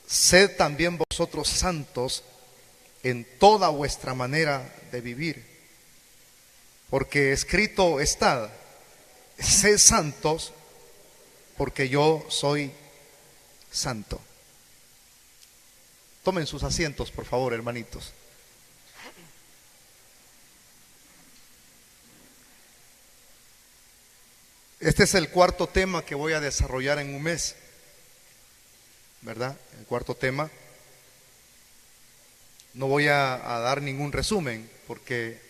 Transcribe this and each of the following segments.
sed también vosotros santos en toda vuestra manera de vivir, porque escrito está, sed santos porque yo soy santo. Tomen sus asientos, por favor, hermanitos. Este es el cuarto tema que voy a desarrollar en un mes, ¿verdad? El cuarto tema. No voy a dar ningún resumen, porque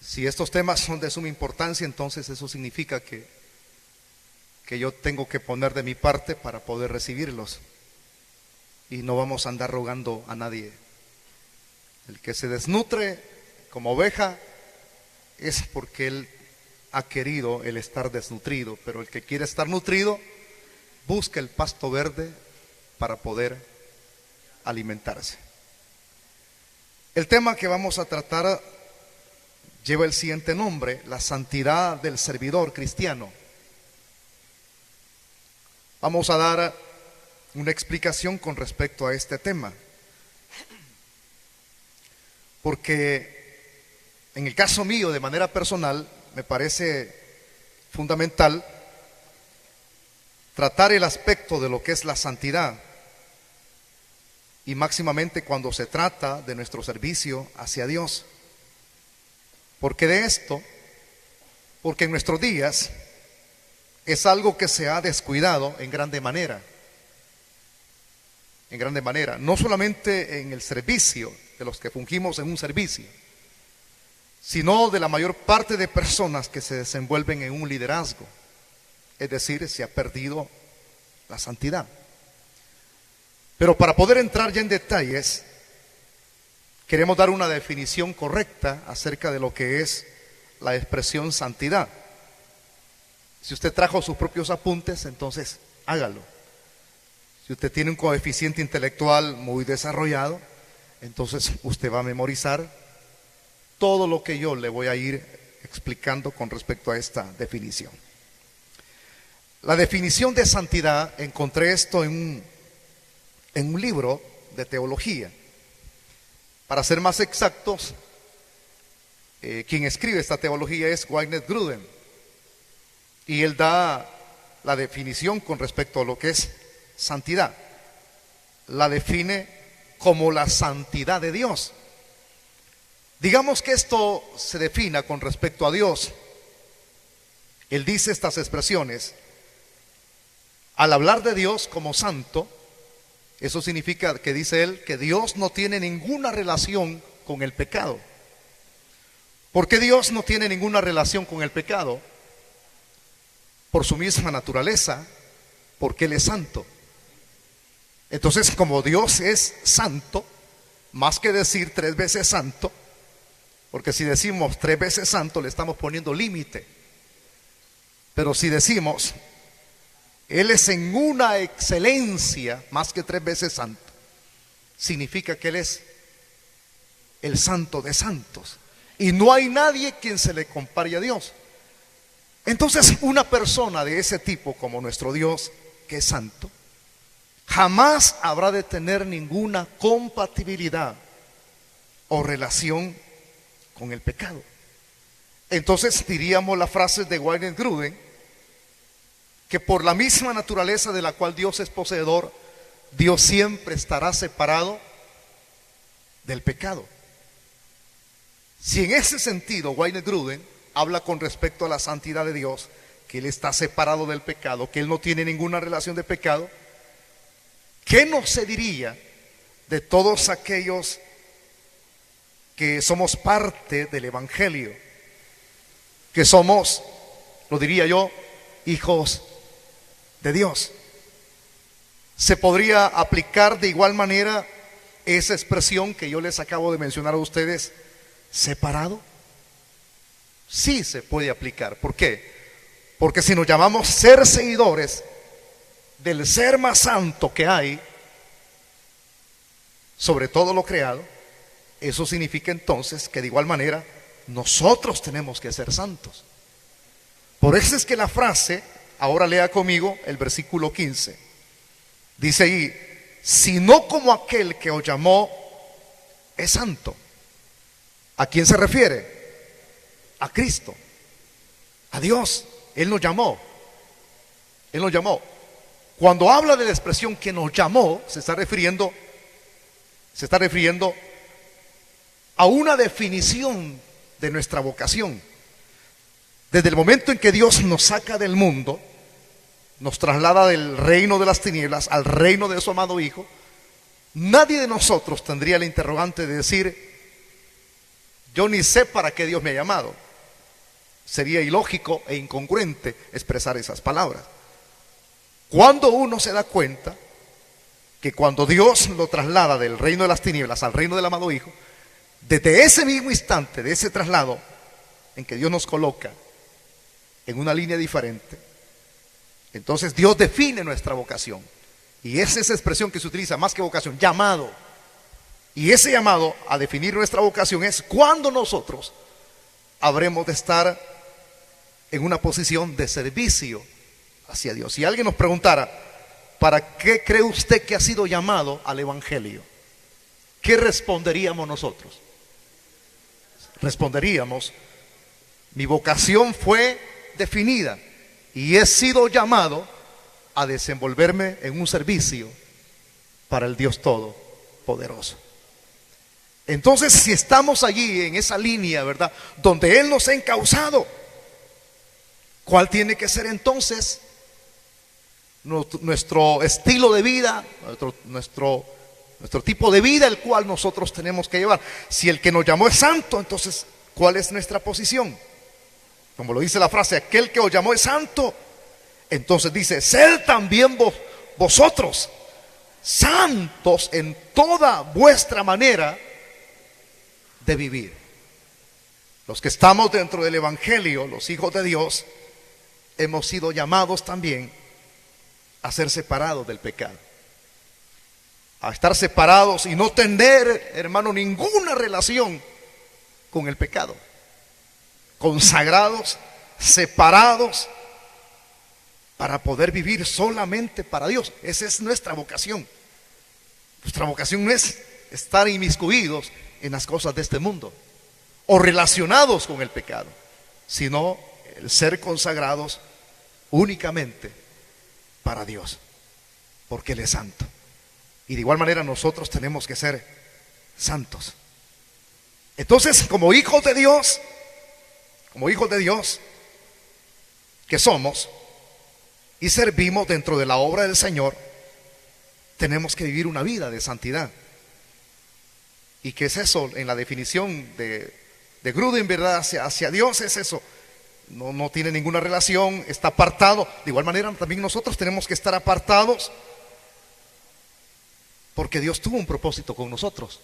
si estos temas son de suma importancia, entonces eso significa que yo tengo que poner de mi parte para poder recibirlos. Y no vamos a andar rogando a nadie. El que se desnutre como oveja es porque él ha querido el estar desnutrido, pero el que quiere estar nutrido busca el pasto verde para poder alimentarse. El tema que vamos a tratar lleva el siguiente nombre: la santidad del servidor cristiano. Vamos a dar una explicación con respecto a este tema, porque en el caso mío, de manera personal, me parece fundamental tratar el aspecto de lo que es la santidad, y máximamente cuando se trata de nuestro servicio hacia Dios. Porque en nuestros días es algo que se ha descuidado en grande manera. No solamente en el servicio de los que fungimos en un servicio, sino de la mayor parte de personas que se desenvuelven en un liderazgo. Es decir, se ha perdido la santidad. Pero para poder entrar ya en detalles, queremos dar una definición correcta acerca de lo que es la expresión santidad. Si usted trajo sus propios apuntes, entonces hágalo. Si usted tiene un coeficiente intelectual muy desarrollado, entonces usted va a memorizar todo lo que yo le voy a ir explicando con respecto a esta definición. La definición de santidad, encontré esto en un libro de teología. Para ser más exactos, quien escribe esta teología es Wynette Grudem, y él da la definición con respecto a lo que es santidad. La define como la santidad de Dios. Digamos que esto se defina con respecto a Dios. Él dice estas expresiones: al hablar de Dios como santo, eso significa que, dice él, que Dios no tiene ninguna relación con el pecado. ¿Por qué Dios no tiene ninguna relación con el pecado? Por su misma naturaleza, porque Él es santo. Entonces, como Dios es santo, más que decir 3 veces santo, porque si decimos 3 veces santo le estamos poniendo límite. Pero si decimos Él es en una excelencia más que 3 veces santo, significa que Él es el santo de santos, y no hay nadie quien se le compare a Dios. Entonces, una persona de ese tipo, como nuestro Dios, que es santo, jamás habrá de tener ninguna compatibilidad o relación con el pecado. Entonces diríamos la frase de Wynette Grudem, que por la misma naturaleza de la cual Dios es poseedor, Dios siempre estará separado del pecado. Si en ese sentido Wynette Grudem habla con respecto a la santidad de Dios, que Él está separado del pecado, que Él no tiene ninguna relación de pecado, ¿qué no se diría de todos aquellos que somos parte del Evangelio? Que somos, lo diría yo, hijos de Dios. ¿Se podría aplicar de igual manera esa expresión que yo les acabo de mencionar a ustedes, separado? Sí se puede aplicar. ¿Por qué? Porque si nos llamamos ser seguidores del ser más santo que hay sobre todo lo creado, eso significa entonces que de igual manera nosotros tenemos que ser santos. Por eso es que la frase, ahora lea conmigo el versículo 15: Dice ahí, sino como aquel que os llamó es santo. ¿A quién se refiere? A Cristo, a Dios. Él nos llamó. Él nos llamó. Cuando habla de la expresión que nos llamó, se está refiriendo a una definición de nuestra vocación. Desde el momento en que Dios nos saca del mundo, nos traslada del reino de las tinieblas al reino de su amado Hijo, nadie de nosotros tendría el interrogante de decir, yo ni sé para qué Dios me ha llamado. Sería ilógico e incongruente expresar esas palabras. Cuando uno se da cuenta que cuando Dios lo traslada del reino de las tinieblas al reino del amado Hijo, desde ese mismo instante, de ese traslado en que Dios nos coloca en una línea diferente, entonces Dios define nuestra vocación. Y es esa expresión que se utiliza, más que vocación, llamado. Y ese llamado a definir nuestra vocación es cuando nosotros habremos de estar en una posición de servicio hacia Dios. Si alguien nos preguntara, ¿para qué cree usted que ha sido llamado al Evangelio? ¿Qué responderíamos nosotros? Responderíamos, mi vocación fue definida y he sido llamado a desenvolverme en un servicio para el Dios Todopoderoso. Entonces, si estamos allí en esa línea, ¿verdad?, donde Él nos ha encauzado, ¿cuál tiene que ser entonces nuestro estilo de vida, nuestro tipo de vida, el cual nosotros tenemos que llevar? Si el que nos llamó es santo, entonces, ¿cuál es nuestra posición? Como lo dice la frase, aquel que os llamó es santo. Entonces dice, sed también vosotros santos en toda vuestra manera de vivir. Los que estamos dentro del Evangelio, los hijos de Dios, hemos sido llamados también a ser separados del pecado, a estar separados y no tener, hermano, ninguna relación con el pecado. Consagrados, separados, para poder vivir solamente para Dios. Esa es nuestra vocación. Nuestra vocación no es estar inmiscuidos en las cosas de este mundo o relacionados con el pecado, sino el ser consagrados únicamente para Dios, porque Él es santo. Y de igual manera nosotros tenemos que ser santos. Entonces, como hijos de Dios que somos y servimos dentro de la obra del Señor, tenemos que vivir una vida de santidad. ¿Y qué es eso? En la definición de Grudem, ¿verdad?, hacia Dios es eso. No tiene ninguna relación, está apartado. De igual manera también nosotros tenemos que estar apartados, porque Dios tuvo un propósito con nosotros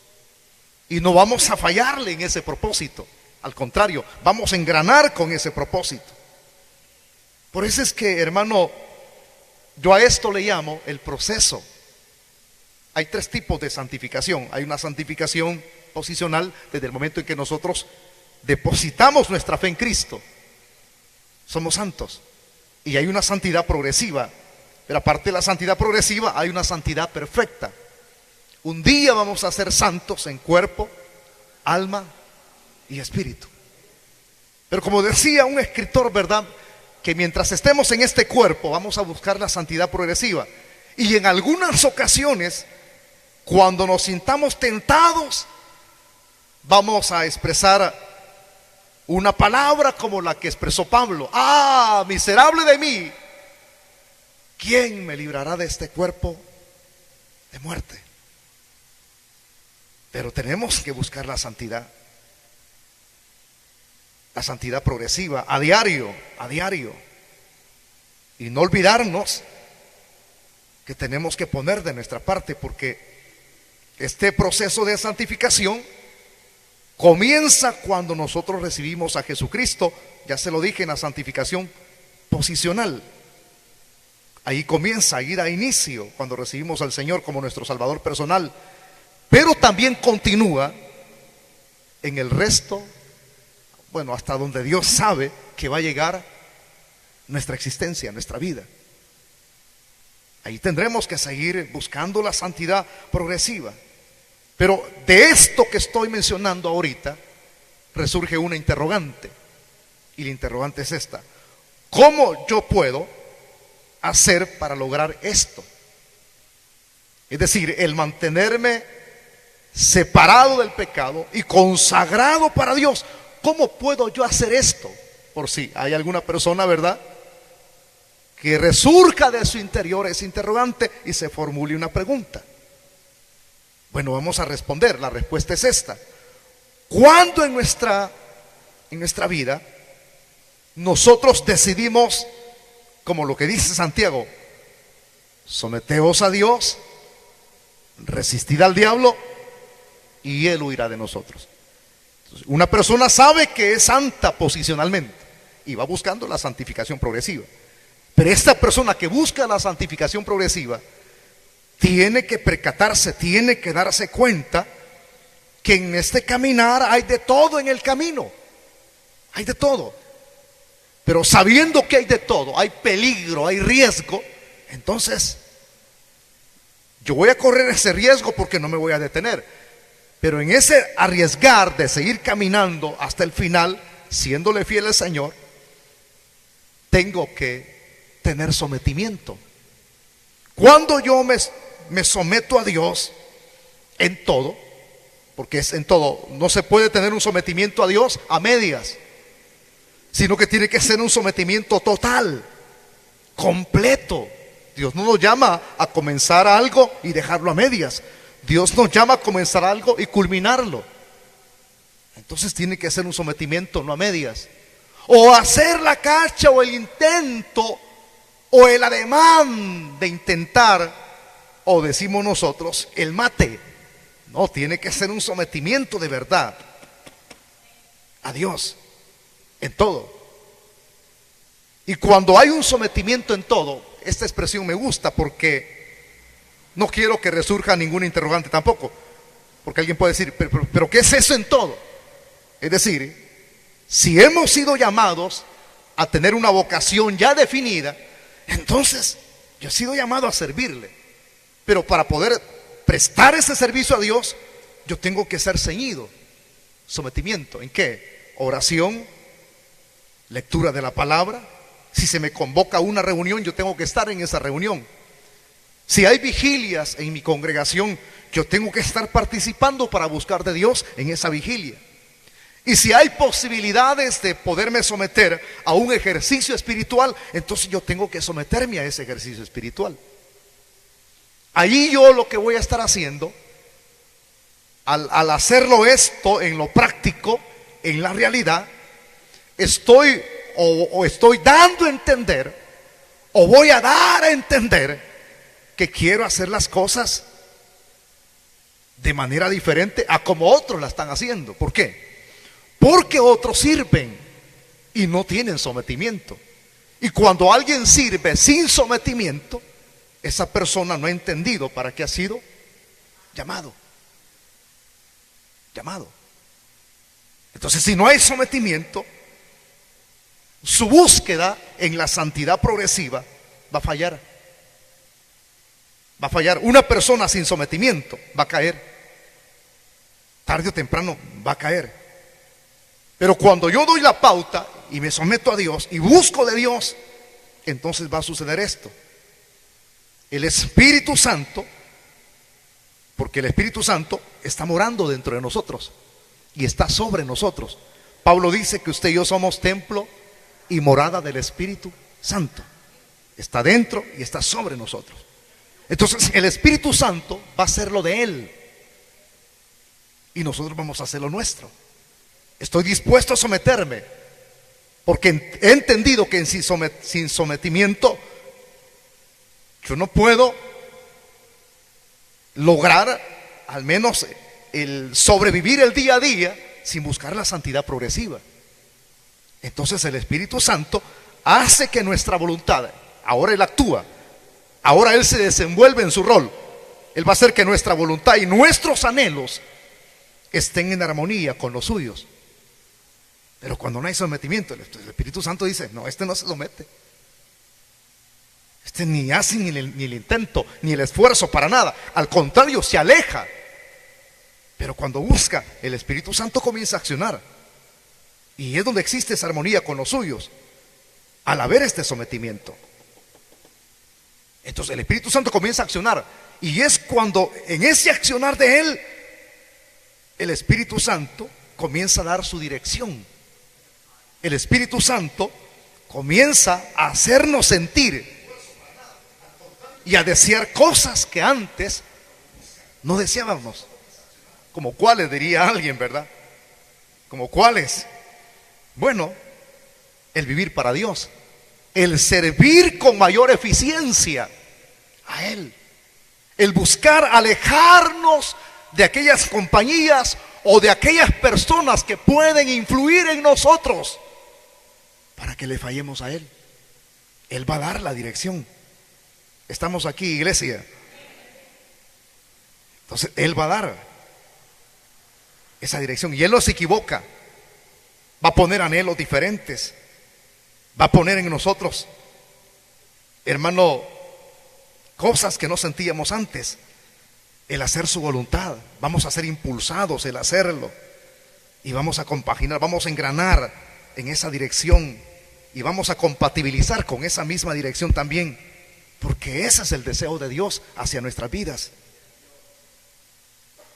y no vamos a fallarle en ese propósito. Al contrario, vamos a engranar con ese propósito. Por eso es que, hermano, yo a esto le llamo el proceso. Hay tres tipos de santificación. Hay una santificación posicional desde el momento en que nosotros depositamos nuestra fe en Cristo. Somos santos. Y hay una santidad progresiva. Pero aparte de la santidad progresiva, hay una santidad perfecta. Un día vamos a ser santos en cuerpo, alma y espíritu. Pero como decía un escritor, ¿verdad?, que mientras estemos en este cuerpo vamos a buscar la santidad progresiva. Y en algunas ocasiones, cuando nos sintamos tentados, vamos a expresar una palabra como la que expresó Pablo: ¡ah, miserable de mí! ¿Quién me librará de este cuerpo de muerte? Pero tenemos que buscar la santidad progresiva, a diario, y no olvidarnos que tenemos que poner de nuestra parte, porque este proceso de santificación comienza cuando nosotros recibimos a Jesucristo. Ya se lo dije, en la santificación posicional. Ahí comienza, ahí da inicio cuando recibimos al Señor como nuestro Salvador personal, pero también continúa en el resto, bueno, hasta donde Dios sabe que va a llegar nuestra existencia, nuestra vida. Ahí tendremos que seguir buscando la santidad progresiva. Pero de esto que estoy mencionando ahorita, resurge una interrogante. Y la interrogante es esta: ¿cómo yo puedo hacer para lograr esto? Es decir, el mantenerme separado del pecado y consagrado para Dios. ¿Cómo puedo yo hacer esto? Por si hay alguna persona, ¿verdad?, que resurja de su interior ese interrogante y se formule una pregunta. Bueno, vamos a responder. La respuesta es esta: ¿cuándo en nuestra vida nosotros decidimos, como lo que dice Santiago, someteos a Dios, resistid al diablo y él huirá de nosotros? Entonces, una persona sabe que es santa posicionalmente y va buscando la santificación progresiva. Pero esta persona que busca la santificación progresiva tiene que percatarse, tiene que darse cuenta que en este caminar hay de todo en el camino. Hay de todo. Pero sabiendo que hay de todo, hay peligro, hay riesgo, entonces yo voy a correr ese riesgo porque no me voy a detener. Pero en ese arriesgar de seguir caminando hasta el final, siéndole fiel al Señor, tengo que tener sometimiento. Cuando yo me someto a Dios en todo, porque es en todo, no se puede tener un sometimiento a Dios a medias, sino que tiene que ser un sometimiento total, completo. Dios no nos llama a comenzar algo y dejarlo a medias. Dios nos llama a comenzar algo y culminarlo. Entonces tiene que ser un sometimiento, no a medias. O hacer la cacha o el intento o el ademán de intentar, o decimos nosotros, el mate. No, tiene que ser un sometimiento de verdad a Dios en todo. Y cuando hay un sometimiento en todo, esta expresión me gusta porque no quiero que resurja ningún interrogante tampoco, porque alguien puede decir, pero ¿qué es eso en todo? Es decir, si hemos sido llamados a tener una vocación ya definida, entonces yo he sido llamado a servirle. Pero para poder prestar ese servicio a Dios, yo tengo que ser ceñido. Sometimiento, ¿en qué? Oración, lectura de la palabra. Si se me convoca a una reunión, yo tengo que estar en esa reunión. Si hay vigilias en mi congregación, yo tengo que estar participando para buscar de Dios en esa vigilia. Y si hay posibilidades de poderme someter a un ejercicio espiritual, entonces yo tengo que someterme a ese ejercicio espiritual. Allí yo lo que voy a estar haciendo, al hacerlo esto en lo práctico, en la realidad, estoy dando a entender, o voy a dar a entender, que quiero hacer las cosas de manera diferente a como otros la están haciendo. ¿Por qué? Porque otros sirven y no tienen sometimiento. Y cuando alguien sirve sin sometimiento, esa persona no ha entendido para qué ha sido llamado. Entonces, si no hay sometimiento, su búsqueda en la santidad progresiva va a fallar. Va a fallar. Una persona sin sometimiento va a caer. Tarde o temprano va a caer. Pero cuando yo doy la pauta y me someto a Dios y busco de Dios, entonces va a suceder esto. El Espíritu Santo, porque el Espíritu Santo está morando dentro de nosotros y está sobre nosotros. Pablo dice que usted y yo somos templo y morada del Espíritu Santo. Está dentro y está sobre nosotros. Entonces el Espíritu Santo va a hacer lo de Él y nosotros vamos a hacer lo nuestro. Estoy dispuesto a someterme porque he entendido que sin sometimiento yo no puedo lograr al menos el sobrevivir el día a día sin buscar la santidad progresiva. Entonces el Espíritu Santo hace que nuestra voluntad, ahora Él actúa, ahora Él se desenvuelve en su rol. Él va a hacer que nuestra voluntad y nuestros anhelos estén en armonía con los suyos. Pero cuando no hay sometimiento, el Espíritu Santo dice, no, este no se somete. Este ni hace ni el intento, ni el esfuerzo para nada. Al contrario, se aleja. Pero cuando busca, el Espíritu Santo comienza a accionar. Y es donde existe esa armonía con los suyos, al haber este sometimiento. Entonces el Espíritu Santo comienza a accionar. Y es cuando en ese accionar de Él, el Espíritu Santo comienza a dar su dirección. El Espíritu Santo comienza a hacernos sentir y a desear cosas que antes no deseábamos. ¿Como cuáles, diría alguien, verdad? ¿Como cuáles? Bueno, el vivir para Dios, el servir con mayor eficiencia a Él, el buscar alejarnos de aquellas compañías o de aquellas personas que pueden influir en nosotros para que le fallemos a Él. Él va a dar la dirección. Estamos aquí, iglesia. Entonces Él va a dar esa dirección y Él no se equivoca. Va a poner anhelos diferentes. Va a poner en nosotros, hermano, cosas que no sentíamos antes. El hacer su voluntad. Vamos a ser impulsados el hacerlo. Y vamos a compaginar, vamos a engranar en esa dirección. Y vamos a compatibilizar con esa misma dirección también. Porque ese es el deseo de Dios hacia nuestras vidas.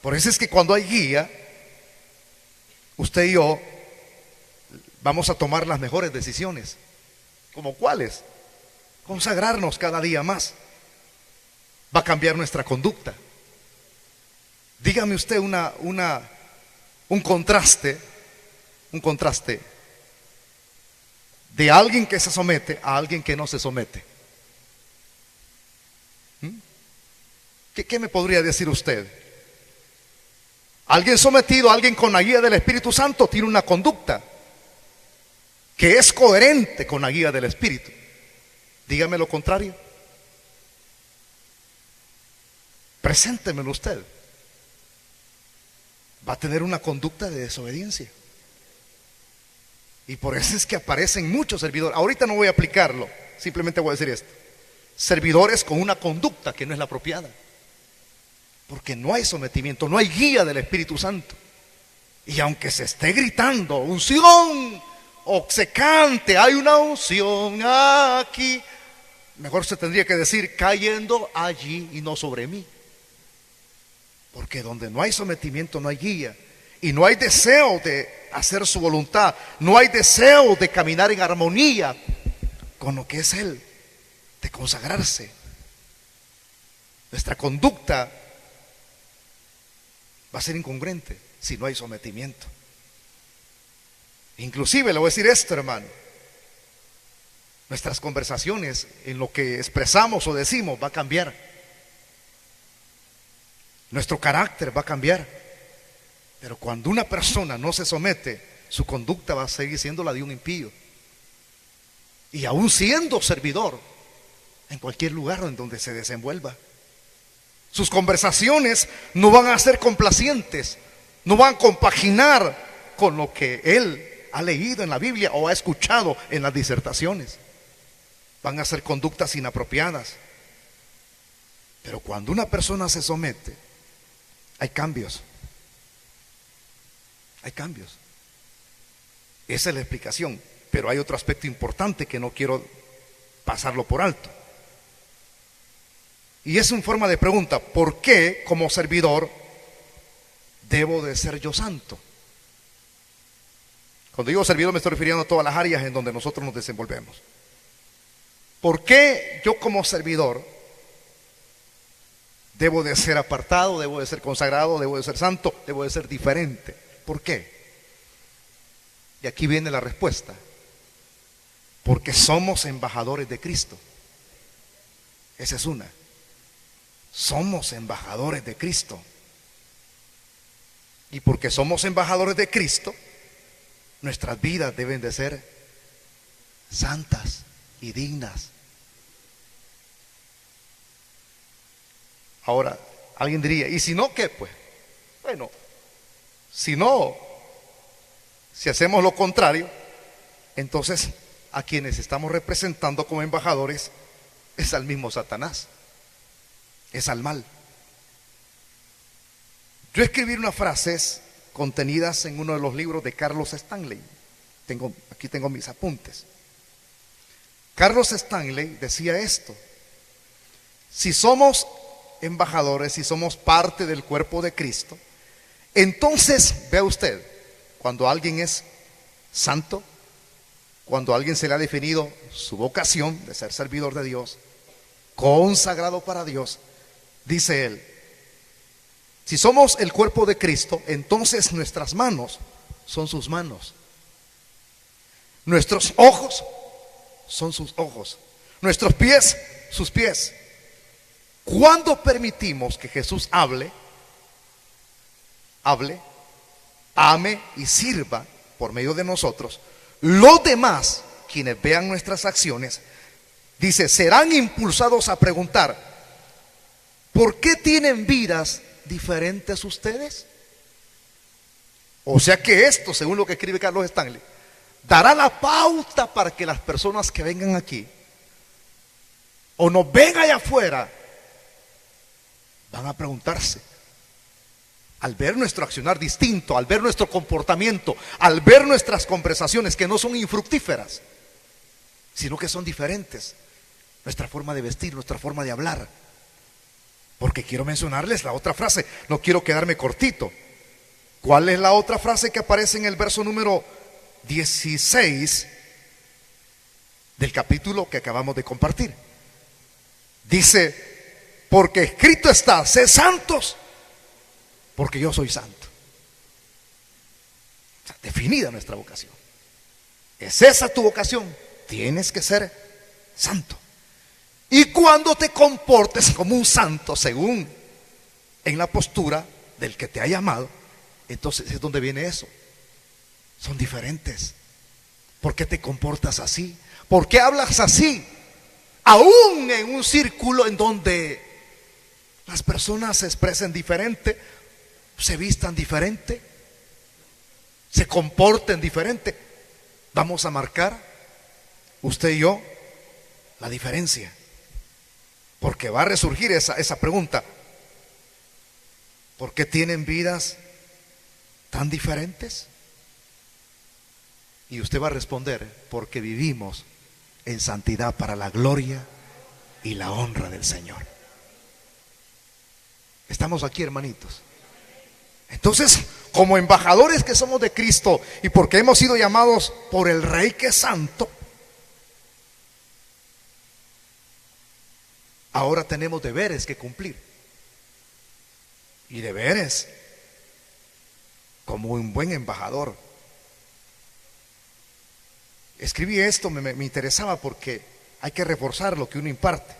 Por eso es que cuando hay guía, usted y yo vamos a tomar las mejores decisiones. ¿Como cuáles? Consagrarnos cada día más. Va a cambiar nuestra conducta. Dígame usted un contraste de alguien que se somete a alguien que no se somete. ¿Qué me podría decir usted? Alguien sometido, alguien con la guía del Espíritu Santo tiene una conducta que es coherente con la guía del Espíritu. Dígame lo contrario. Preséntemelo usted. Va a tener una conducta de desobediencia. Y por eso es que aparecen muchos servidores. Ahorita no voy a aplicarlo, simplemente voy a decir esto. Servidores con una conducta que no es la apropiada. Porque no hay sometimiento, no hay guía del Espíritu Santo. Y aunque se esté gritando, unción, o se cante, hay una unción aquí, mejor se tendría que decir cayendo allí y no sobre mí. Porque donde no hay sometimiento no hay guía. Y no hay deseo de hacer su voluntad. No hay deseo de caminar en armonía con lo que es Él, de consagrarse. Nuestra conducta va a ser incongruente si no hay sometimiento. Inclusive le voy a decir esto, hermano. Nuestras conversaciones, en lo que expresamos o decimos, va a cambiar. Nuestro carácter va a cambiar. Pero cuando una persona no se somete, su conducta va a seguir siendo la de un impío. Y aún siendo servidor, en cualquier lugar en donde se desenvuelva, sus conversaciones no van a ser complacientes, no van a compaginar con lo que él ha leído en la Biblia o ha escuchado en las disertaciones. Van a ser conductas inapropiadas. Pero cuando una persona se somete, hay cambios. Hay cambios. Esa es la explicación. Pero hay otro aspecto importante que no quiero pasarlo por alto. Y es en forma de pregunta: ¿por qué como servidor debo de ser yo santo? Cuando digo servidor me estoy refiriendo a todas las áreas en donde nosotros nos desenvolvemos. ¿Por qué yo como servidor debo de ser apartado, debo de ser consagrado, debo de ser santo, debo de ser diferente? ¿Por qué? Y aquí viene la respuesta. Porque somos embajadores de Cristo. Esa es una. Somos embajadores de Cristo. Y porque somos embajadores de Cristo, nuestras vidas deben de ser santas y dignas. Ahora, alguien diría: ¿y si no qué? Pues, bueno, si hacemos lo contrario, entonces a quienes estamos representando como embajadores es al mismo Satanás, es al mal. Yo escribí unas frases contenidas en uno de los libros de Carlos Stanley. Aquí tengo mis apuntes. Carlos Stanley decía esto: si somos embajadores, si somos parte del cuerpo de Cristo, entonces vea usted, cuando alguien es santo, cuando a alguien se le ha definido su vocación de ser servidor de Dios, consagrado para Dios, dice él, si somos el cuerpo de Cristo, entonces nuestras manos son sus manos, nuestros ojos son sus ojos, nuestros pies sus pies. Cuando permitimos que Jesús hable, ame y sirva por medio de nosotros, los demás, quienes vean nuestras acciones, dice, serán impulsados a preguntar, ¿por qué tienen vidas diferentes ustedes? O sea que esto, según lo que escribe Carlos Stanley, dará la pauta para que las personas que vengan aquí o nos ven allá afuera van a preguntarse, al ver nuestro accionar distinto, al ver nuestro comportamiento, al ver nuestras conversaciones que no son infructíferas, sino que son diferentes, nuestra forma de vestir, nuestra forma de hablar. Porque quiero mencionarles la otra frase, no quiero quedarme cortito. ¿Cuál es la otra frase que aparece en el verso número 16 del capítulo que acabamos de compartir? Dice, porque escrito está, sé santos, porque yo soy santo. O sea, definida nuestra vocación. ¿Es esa tu vocación? Tienes que ser santo. Y cuando te comportes como un santo, según en la postura del que te ha llamado, entonces es donde viene eso. Son diferentes. ¿Por qué te comportas así? ¿Por qué hablas así? Aún en un círculo en donde las personas se expresen diferente, se vistan diferente, se comporten diferente. Vamos a marcar, usted y yo, la diferencia. Porque va a resurgir esa pregunta. ¿Por qué tienen vidas tan diferentes? Y usted va a responder, porque vivimos en santidad para la gloria y la honra del Señor. Estamos aquí, hermanitos. Entonces, como embajadores que somos de Cristo y porque hemos sido llamados por el Rey que es santo, ahora tenemos deberes que cumplir. Y deberes como un buen embajador. Escribí esto, me interesaba porque hay que reforzar lo que uno imparte.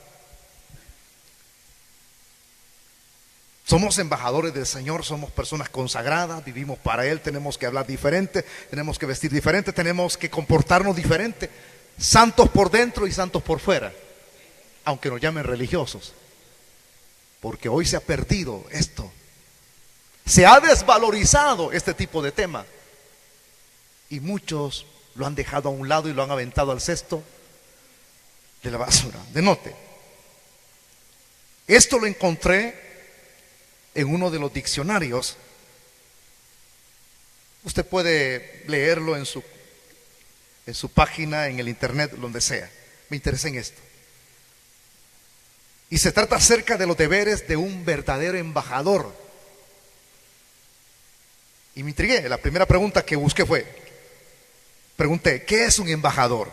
Somos embajadores del Señor, somos personas consagradas, vivimos para Él, tenemos que hablar diferente, tenemos que vestir diferente, tenemos que comportarnos diferente, santos por dentro y santos por fuera, aunque nos llamen religiosos, porque hoy se ha perdido esto, se ha desvalorizado este tipo de tema y muchos lo han dejado a un lado y lo han aventado al cesto de la basura. Denote, esto lo encontré en uno de los diccionarios. Usted puede leerlo en su página, en el internet, donde sea. Me interesa en esto. Y se trata acerca de los deberes de un verdadero embajador. Y me intrigué. La primera pregunta que busqué pregunté, ¿qué es un embajador?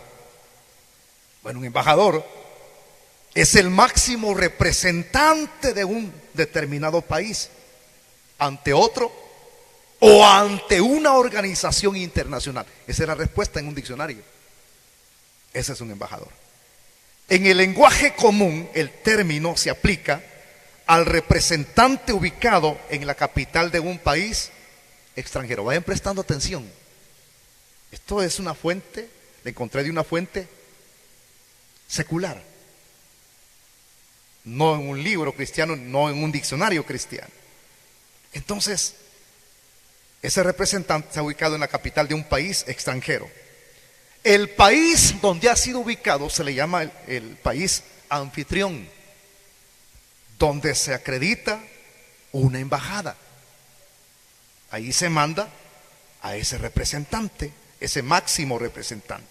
Bueno, un embajador es el máximo representante de un determinado país ante otro o ante una organización internacional. Esa es la respuesta en un diccionario. Ese es un embajador. En el lenguaje común, el término se aplica al representante ubicado en la capital de un país extranjero. Vayan prestando atención. Esto es una fuente, le encontré de una fuente secular. No en un libro cristiano, no en un diccionario cristiano. Entonces, ese representante está ubicado en la capital de un país extranjero. El país donde ha sido ubicado se le llama el país anfitrión, donde se acredita una embajada. Ahí se manda a ese representante, ese máximo representante.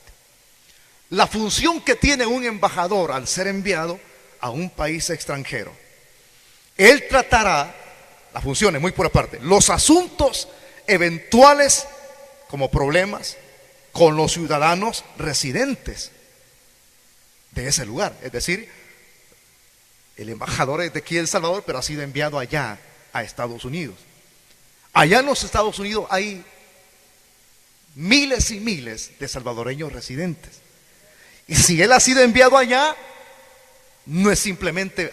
La función que tiene un embajador al ser enviado a un país extranjero, él tratará, la función es muy por aparte, los asuntos eventuales como problemas con los ciudadanos residentes de ese lugar. Es decir, el embajador es de aquí de El Salvador, pero ha sido enviado allá a Estados Unidos. Allá en los Estados Unidos hay miles y miles de salvadoreños residentes. Y si él ha sido enviado allá, no es simplemente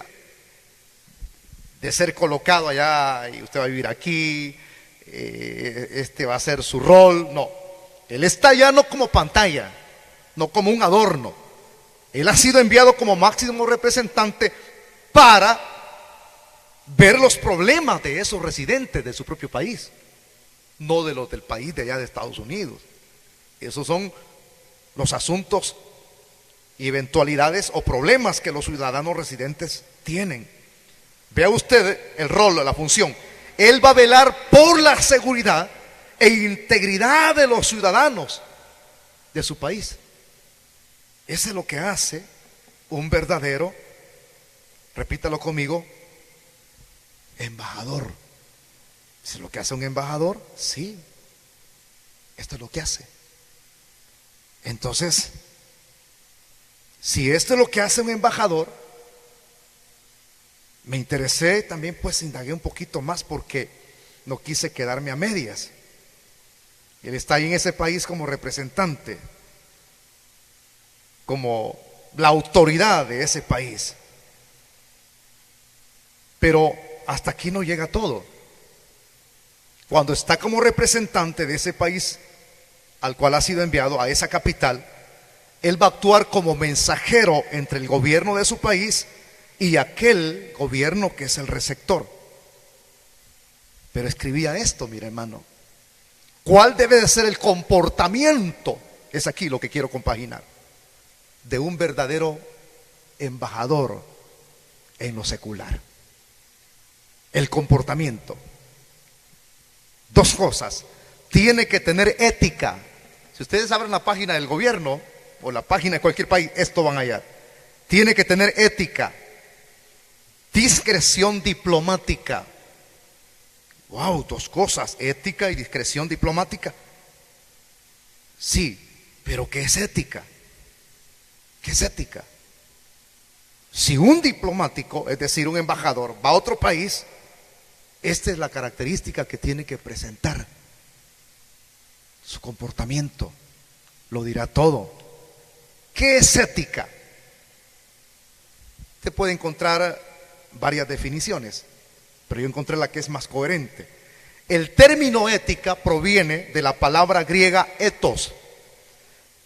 de ser colocado allá y usted va a vivir aquí, este va a ser su rol. No, él está allá no como pantalla, no como un adorno. Él ha sido enviado como máximo representante para ver los problemas de esos residentes de su propio país, no de los del país de allá de Estados Unidos. Esos son los asuntos y eventualidades o problemas que los ciudadanos residentes tienen. Vea usted el rol, la función. Él va a velar por la seguridad e integridad de los ciudadanos de su país. Eso es lo que hace un verdadero, repítalo conmigo, embajador. ¿Eso es lo que hace un embajador? Sí, esto es lo que hace. Entonces, si esto es lo que hace un embajador, me interesé también, pues indagué un poquito más porque no quise quedarme a medias. Él está ahí en ese país como representante, como la autoridad de ese país. Pero hasta aquí no llega todo. Cuando está como representante de ese país al cual ha sido enviado, a esa capital, él va a actuar como mensajero entre el gobierno de su país y aquel gobierno que es el receptor. Pero escribía esto, mire hermano, ¿cuál debe de ser el comportamiento? Es aquí lo que quiero compaginar, de un verdadero embajador en lo secular. El comportamiento. Dos cosas. Tiene que tener ética. Si ustedes abren la página del gobierno o la página de cualquier país, esto van a hallar. Tiene que tener ética, discreción diplomática. Wow, dos cosas, ética y discreción diplomática. Sí, pero ¿qué es ética? ¿Qué es ética? Si un diplomático, es decir, un embajador, va a otro país, esta es la característica que tiene que presentar. Su comportamiento lo dirá todo. ¿Qué es ética? Usted puede encontrar varias definiciones, pero yo encontré la que es más coherente. El término ética proviene de la palabra griega ethos,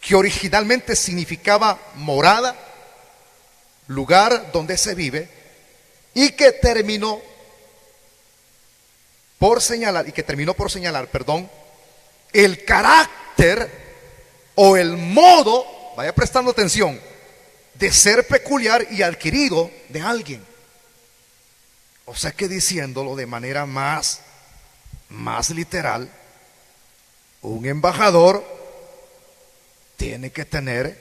que originalmente significaba morada, lugar donde se vive, y que terminó por señalar, el carácter o el modo, vaya prestando atención, de ser peculiar y adquirido de alguien. O sea que diciéndolo de manera más literal, un embajador tiene que tener,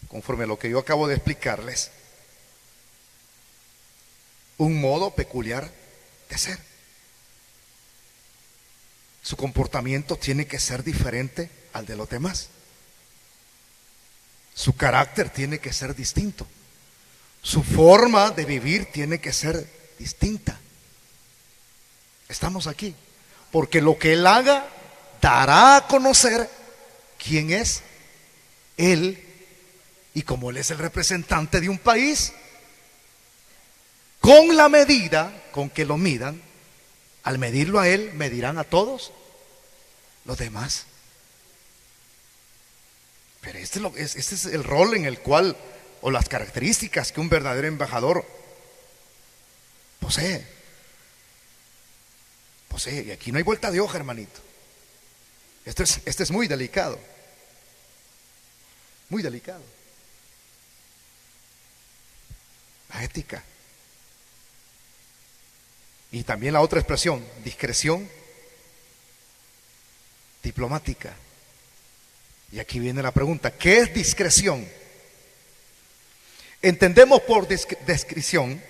conforme a lo que yo acabo de explicarles, un modo peculiar de ser. Su comportamiento tiene que ser diferente al de los demás. Su carácter tiene que ser distinto. Su forma de vivir tiene que ser distinta. Estamos aquí porque lo que él haga dará a conocer quién es él, y como él es el representante de un país, con la medida con que lo midan, al medirlo a él, medirán a todos los demás. Pero este es el rol en el cual, o las características que un verdadero embajador posee. Y aquí no hay vuelta de hoja, hermanito. Este es muy delicado. Muy delicado. La ética. Y también la otra expresión, discreción diplomática. Y aquí viene la pregunta, ¿qué es discreción? Entendemos por discreción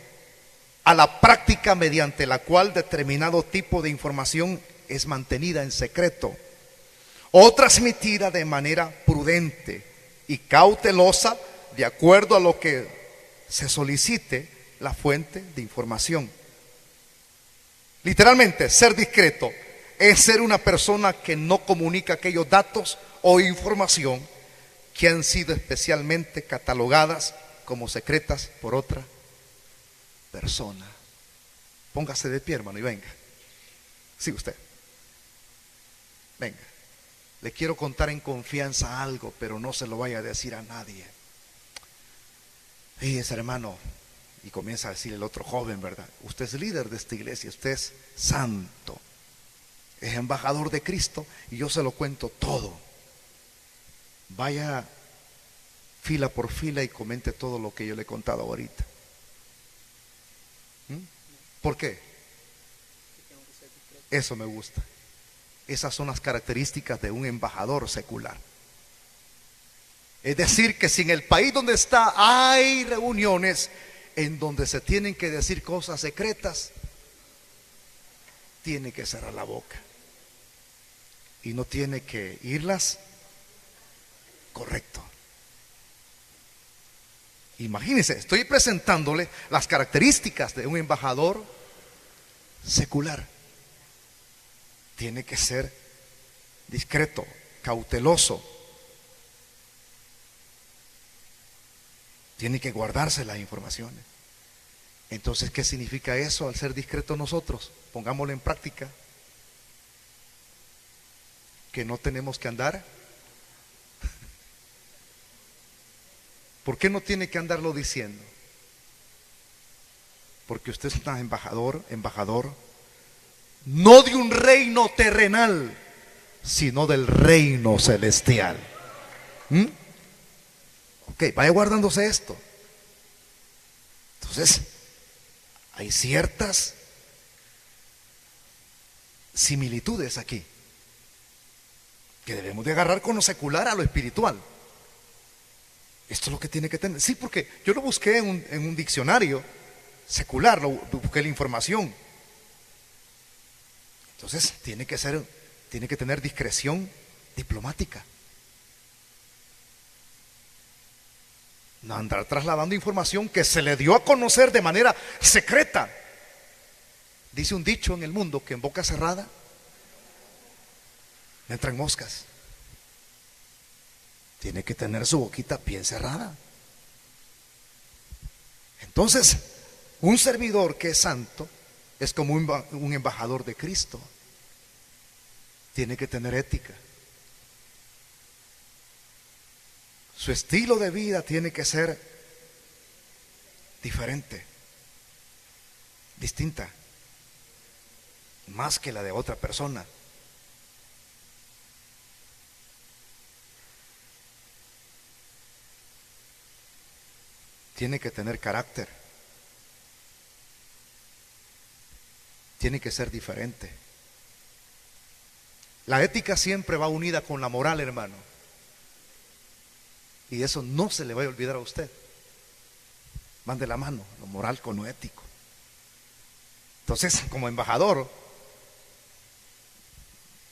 a la práctica mediante la cual determinado tipo de información es mantenida en secreto o transmitida de manera prudente y cautelosa de acuerdo a lo que se solicite la fuente de información. Literalmente, ser discreto es ser una persona que no comunica aquellos datos o información que han sido especialmente catalogadas como secretas por otra persona. Póngase de pie, hermano, y venga. Sí, usted. Venga. Le quiero contar en confianza algo, pero no se lo vaya a decir a nadie. Fíjese, hermano, y comienza a decir el otro joven, ¿verdad? Usted es líder de esta iglesia, usted es santo, es embajador de Cristo, y yo se lo cuento todo. Vaya fila por fila y comente todo lo que yo le he contado ahorita. ¿Por qué? Eso me gusta. Esas son las características de un embajador secular. Es decir, que si en el país donde está hay reuniones en donde se tienen que decir cosas secretas, tiene que cerrar la boca y no tiene que irlas correcto. Imagínense, estoy presentándole las características de un embajador secular. Tiene que ser discreto, cauteloso. Tiene que guardarse las informaciones. Entonces, ¿qué significa eso al ser discretos nosotros? Pongámoslo en práctica. Que no tenemos que andar. ¿Por qué no tiene que andarlo diciendo? Porque usted es un embajador, no de un reino terrenal, sino del reino celestial. Ok, vaya guardándose esto. Entonces, hay ciertas similitudes aquí que debemos de agarrar con lo secular a lo espiritual. Esto es lo que tiene que tener. Sí, porque yo lo busqué en un diccionario secular, busqué la información. Entonces tiene que tener discreción diplomática. No andar trasladando información que se le dio a conocer de manera secreta. Dice un dicho en el mundo que en boca cerrada entran moscas. Tiene que tener su boquita bien cerrada. Entonces, un servidor que es santo es como un embajador de Cristo. Tiene que tener ética. Su estilo de vida tiene que ser diferente, distinta, más que la de otra persona. Tiene que tener carácter. Tiene que ser diferente. La ética siempre va unida con la moral, hermano. Y eso no se le va a olvidar a usted. Van de la mano, lo moral con lo ético. Entonces, como embajador,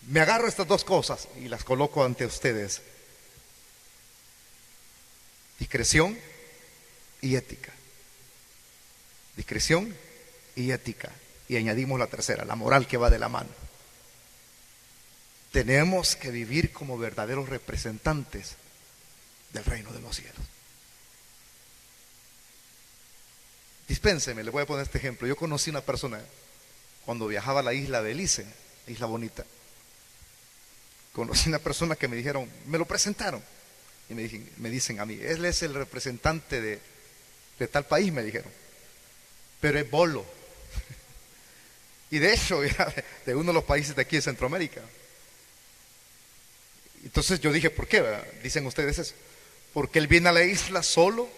me agarro estas dos cosas y las coloco ante ustedes. Discreción y ética. Discreción y ética. Y añadimos la tercera, la moral, que va de la mano. Tenemos que vivir como verdaderos representantes del reino de los cielos. Dispénseme, le voy a poner este ejemplo. Yo conocí una persona cuando viajaba a la isla de Belice, isla bonita. Conocí una persona que me dijeron, me lo presentaron. Y me dicen a mí, él es el representante de tal país, me dijeron. Pero es bolo. Y de hecho era de uno de los países de aquí de Centroamérica. Entonces yo dije, ¿por qué? Dicen ustedes eso. Porque él viene a la isla solo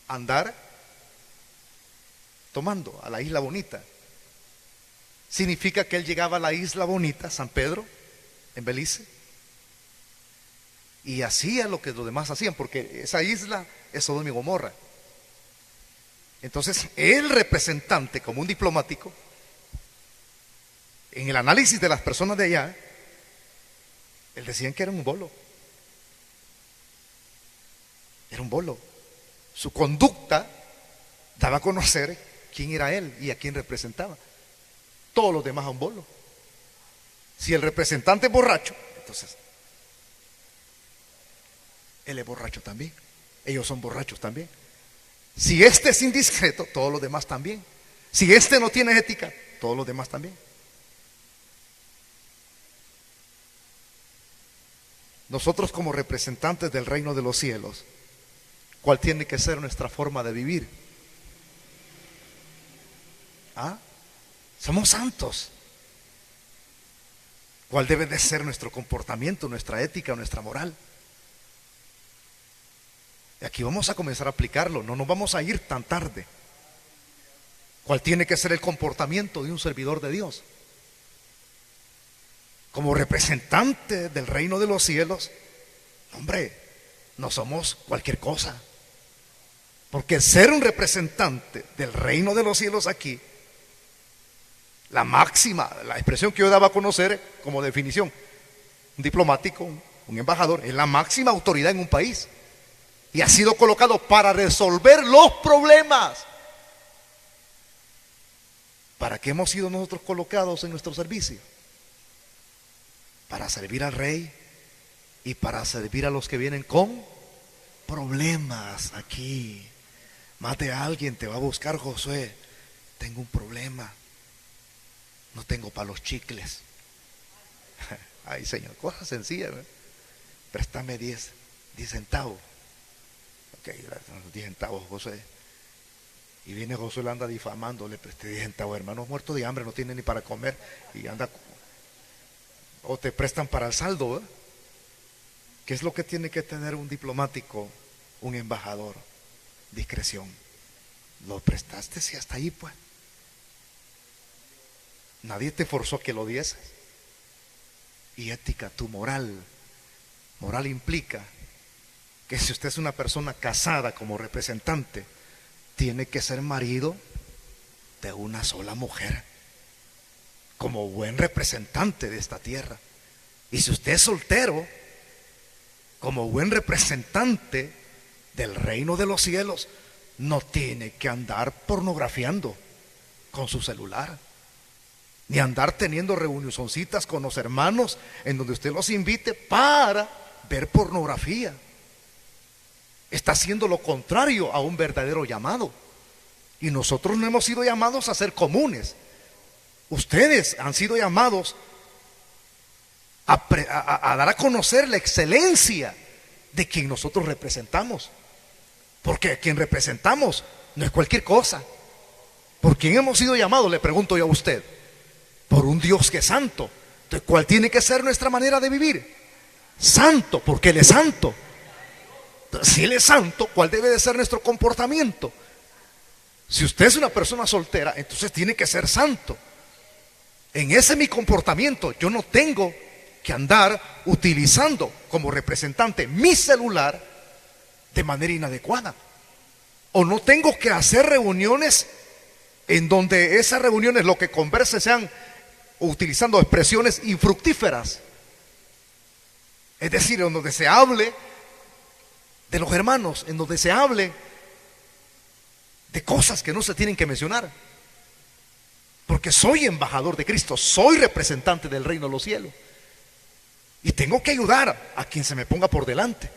andar tomando a la Isla Bonita. Significa que él llegaba a la Isla Bonita, San Pedro, en Belice, y hacía lo que los demás hacían, porque esa isla es Sodoma y Gomorra. Entonces, el representante, como un diplomático, en el análisis de las personas de allá, él decían que era un bolo. Era un bolo. Su conducta daba a conocer quién era él y a quién representaba. Todos los demás a un bolo. Si el representante es borracho, entonces él es borracho también. Ellos son borrachos también. Si este es indiscreto, todos los demás también. Si este no tiene ética, todos los demás también. Nosotros como representantes del reino de los cielos, ¿cuál tiene que ser nuestra forma de vivir? ¿Ah? Somos santos. ¿Cuál debe de ser nuestro comportamiento, nuestra ética, nuestra moral? Y aquí vamos a comenzar a aplicarlo, no nos vamos a ir tan tarde. ¿Cuál tiene que ser el comportamiento de un servidor de Dios? Como representante del reino de los cielos, hombre, no somos cualquier cosa. Porque ser un representante del reino de los cielos aquí, la máxima, la expresión que yo daba a conocer como definición, un diplomático, un embajador, es la máxima autoridad en un país. Y ha sido colocado para resolver los problemas. ¿Para qué hemos sido nosotros colocados en nuestro servicio? Para servir al rey y para servir a los que vienen con problemas aquí. Más de alguien te va a buscar: Josué, tengo un problema, no tengo para los chicles. Ay, Señor, cosa sencilla, ¿no? Préstame 10 centavos. Ok, 10 centavos, Josué. Y viene Josué, le anda difamando: le presté 10 centavos, hermanos muertos de hambre, no tienen ni para comer. Y anda, o te prestan para el saldo, ¿eh? ¿Qué es lo que tiene que tener un diplomático, un embajador? Discreción. Lo prestaste, si hasta ahí, pues. Nadie te forzó a que lo dieses. Y ética, tu moral. Moral implica que si usted es una persona casada como representante, tiene que ser marido de una sola mujer, como buen representante de esta tierra. Y si usted es soltero, como buen representante del reino de los cielos, no tiene que andar pornografiando con su celular, ni andar teniendo reunioncitas con los hermanos en donde usted los invite para ver pornografía. Está haciendo lo contrario a un verdadero llamado. Y nosotros no hemos sido llamados a ser comunes. Ustedes han sido llamados a dar a conocer la excelencia de quien nosotros representamos. Porque a quien representamos no es cualquier cosa. ¿Por quién hemos sido llamados? Le pregunto yo a usted. Por un Dios que es santo. Entonces, ¿cuál tiene que ser nuestra manera de vivir? Santo, porque Él es santo. Entonces, si Él es santo, ¿cuál debe de ser nuestro comportamiento? Si usted es una persona soltera, entonces tiene que ser santo. En ese mi comportamiento, yo no tengo que andar utilizando como representante mi celular de manera inadecuada. O no tengo que hacer reuniones en donde esas reuniones lo que converse sean utilizando expresiones infructíferas. Es decir, en donde se hable de los hermanos, en donde se hable de cosas que no se tienen que mencionar. Porque soy embajador de Cristo, soy representante del reino de los cielos. Y tengo que ayudar a quien se me ponga por delante.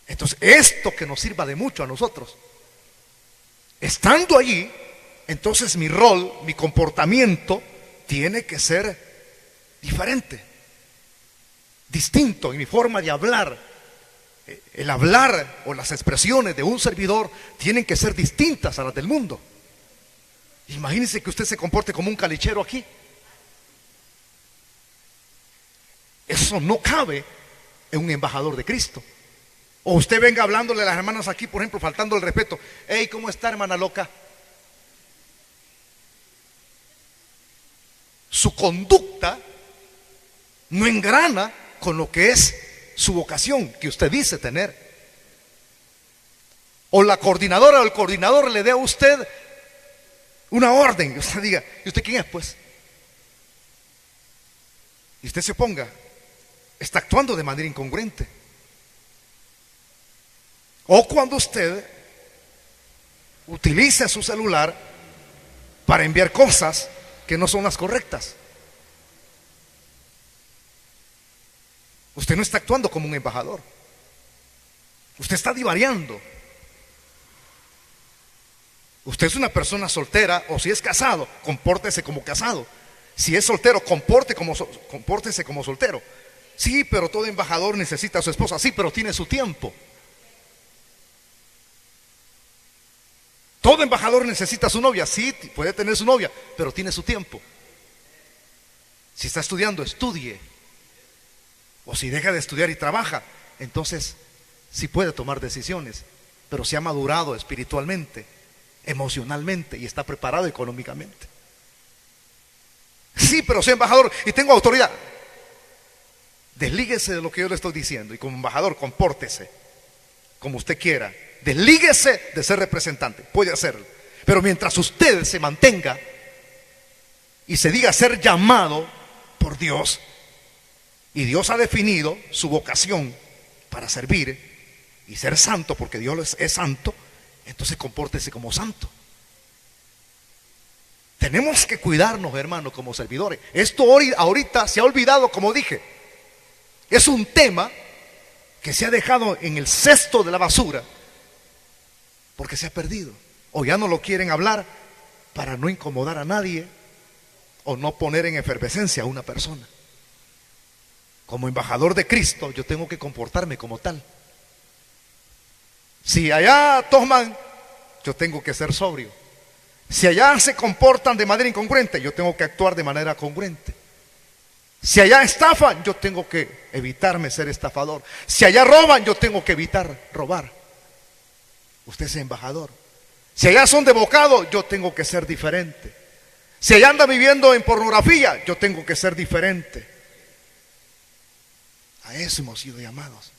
Entonces, esto que nos sirva de mucho a nosotros. Estando allí, entonces mi rol, mi comportamiento tiene que ser diferente, distinto, y mi forma de hablar, el hablar o las expresiones de un servidor tienen que ser distintas a las del mundo. Imagínense que usted se comporte como un calichero aquí. Eso no cabe en un embajador de Cristo. O usted venga hablándole a las hermanas aquí, por ejemplo, faltando el respeto. Hey, ¿cómo está, hermana loca? Su conducta no engrana con lo que es su vocación que usted dice tener. O la coordinadora o el coordinador le dé a usted una orden y usted diga, ¿y usted quién es, pues? Y usted se ponga, está actuando de manera incongruente. O cuando usted utiliza su celular para enviar cosas que no son las correctas. Usted no está actuando como un embajador. Usted está divariando. Usted es una persona soltera, o si es casado, compórtese como casado. Si es soltero, compórtese como soltero. Sí, pero todo embajador necesita a su esposa. Sí, pero tiene su tiempo. Todo embajador necesita a su novia. Sí, puede tener su novia, pero tiene su tiempo. Si está estudiando, estudie. O si deja de estudiar y trabaja, entonces sí puede tomar decisiones. Pero si ha madurado espiritualmente, emocionalmente y está preparado económicamente. Sí, pero soy embajador y tengo autoridad. Deslíguese de lo que yo le estoy diciendo y como embajador compórtese como usted quiera. Deslíguese de ser representante, puede hacerlo. Pero mientras usted se mantenga y se diga ser llamado por Dios, y Dios ha definido su vocación para servir y ser santo, porque Dios es santo, entonces compórtese como santo. Tenemos que cuidarnos, hermanos, como servidores. Esto ahorita se ha olvidado, como dije. Es un tema que se ha dejado en el cesto de la basura porque se ha perdido. O ya no lo quieren hablar para no incomodar a nadie o no poner en efervescencia a una persona. Como embajador de Cristo, yo tengo que comportarme como tal. Si allá toman, yo tengo que ser sobrio. Si allá se comportan de manera incongruente, yo tengo que actuar de manera congruente. Si allá estafan, yo tengo que evitarme ser estafador. Si allá roban, yo tengo que evitar robar. Usted es embajador. Si allá son de bocado, yo tengo que ser diferente. Si allá anda viviendo en pornografía, yo tengo que ser diferente. A eso hemos sido llamados.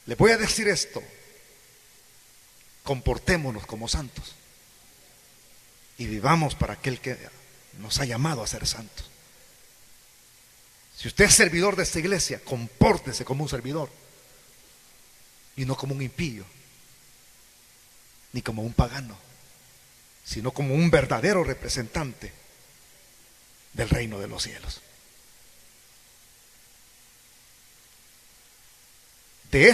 Les voy a decir esto. Comportémonos como santos y vivamos para aquel que nos ha llamado a ser santos. Si usted es servidor de esta iglesia, compórtese como un servidor y no como un impío ni como un pagano, sino como un verdadero representante del reino de los cielos. De